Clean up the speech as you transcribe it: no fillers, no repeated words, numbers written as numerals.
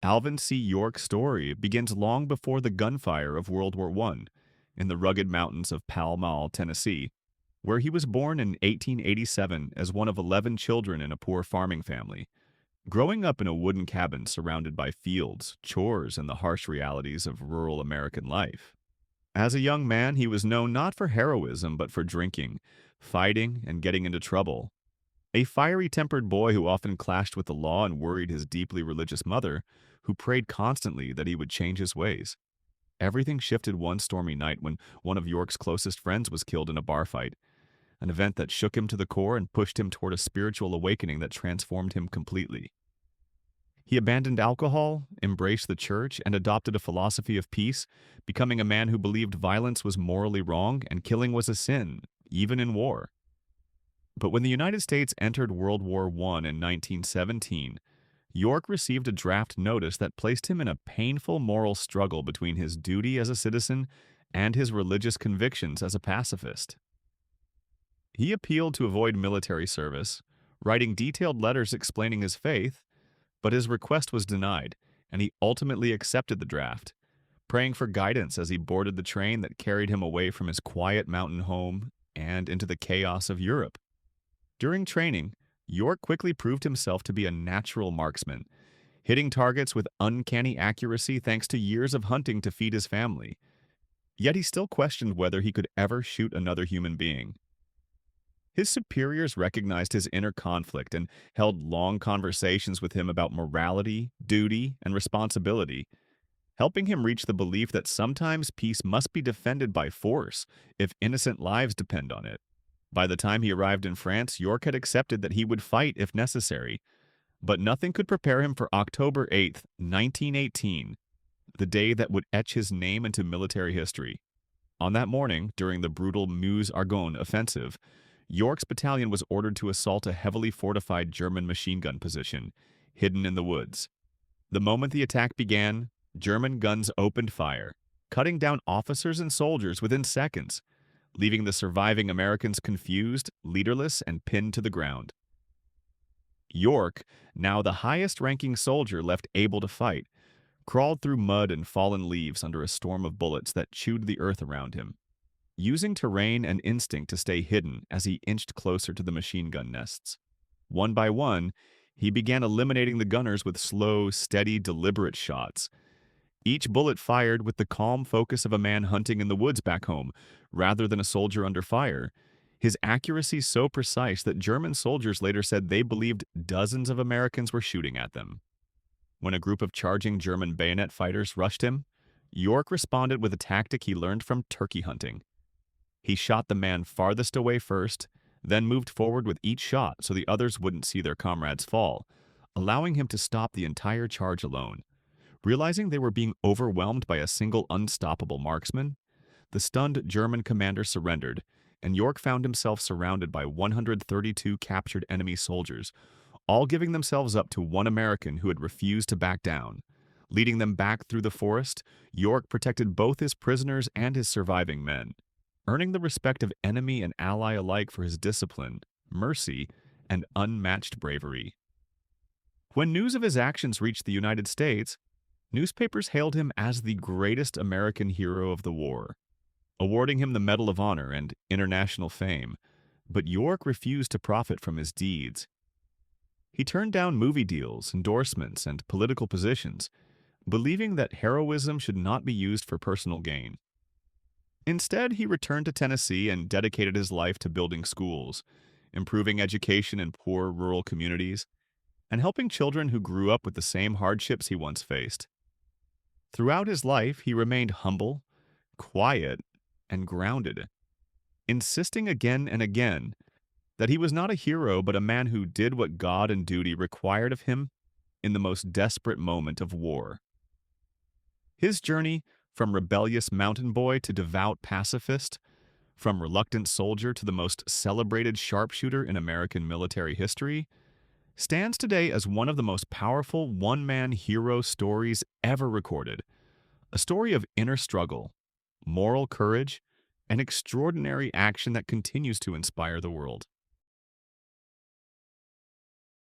Alvin C. York's story begins long before the gunfire of World War I in the rugged mountains of Pall Mall, Tennessee, where he was born in 1887 as one of 11 children in a poor farming family. Growing up in a wooden cabin surrounded by fields, chores, and the harsh realities of rural American life. As a young man, he was known not for heroism but for drinking, fighting, and getting into trouble. A fiery tempered boy who often clashed with the law and worried his deeply religious mother, who prayed constantly that he would change his ways. Everything shifted one stormy night when one of York's closest friends was killed in a bar fight, an event that shook him to the core and pushed him toward a spiritual awakening that transformed him completely. He abandoned alcohol, embraced the church, and adopted a philosophy of peace, becoming a man who believed violence was morally wrong and killing was a sin, even in war. But when the United States entered World War I in 1917, York received a draft notice that placed him in a painful moral struggle between his duty as a citizen and his religious convictions as a pacifist. He appealed to avoid military service, writing detailed letters explaining his faith, but his request was denied, and he ultimately accepted the draft, praying for guidance as he boarded the train that carried him away from his quiet mountain home and into the chaos of Europe. During training, York quickly proved himself to be a natural marksman, hitting targets with uncanny accuracy thanks to years of hunting to feed his family. Yet he still questioned whether he could ever shoot another human being. His superiors recognized his inner conflict and held long conversations with him about morality, duty, and responsibility, helping him reach the belief that sometimes peace must be defended by force if innocent lives depend on it. By the time he arrived in France, York had accepted that he would fight if necessary, but nothing could prepare him for October 8th, 1918, the day that would etch his name into military history. On that morning, during the brutal Meuse-Argonne offensive, York's battalion was ordered to assault a heavily fortified German machine gun position, hidden in the woods. The moment the attack began, German guns opened fire, cutting down officers and soldiers within seconds, leaving the surviving Americans confused, leaderless, and pinned to the ground. York, now the highest-ranking soldier left able to fight, crawled through mud and fallen leaves under a storm of bullets that chewed the earth around him, using terrain and instinct to stay hidden as he inched closer to the machine gun nests. One by one, he began eliminating the gunners with slow, steady, deliberate shots, each bullet fired with the calm focus of a man hunting in the woods back home, rather than a soldier under fire. His accuracy so precise that German soldiers later said they believed dozens of Americans were shooting at them. When a group of charging German bayonet fighters rushed him, York responded with a tactic he learned from turkey hunting. He shot the man farthest away first, then moved forward with each shot so the others wouldn't see their comrades fall, allowing him to stop the entire charge alone. Realizing they were being overwhelmed by a single unstoppable marksman, the stunned German commander surrendered, and York found himself surrounded by 132 captured enemy soldiers, all giving themselves up to one American who had refused to back down. Leading them back through the forest, York protected both his prisoners and his surviving men, earning the respect of enemy and ally alike for his discipline, mercy, and unmatched bravery. When news of his actions reached the United States, newspapers hailed him as the greatest American hero of the war, awarding him the Medal of Honor and international fame, but York refused to profit from his deeds. He turned down movie deals, endorsements, and political positions, believing that heroism should not be used for personal gain. Instead, he returned to Tennessee and dedicated his life to building schools, improving education in poor rural communities, and helping children who grew up with the same hardships he once faced. Throughout his life, he remained humble, quiet, and grounded, insisting again and again that he was not a hero but a man who did what God and duty required of him in the most desperate moment of war. His journey from rebellious mountain boy to devout pacifist, from reluctant soldier to the most celebrated sharpshooter in American military history, stands today as one of the most powerful one-man hero stories ever recorded, a story of inner struggle, moral courage, and extraordinary action that continues to inspire the world.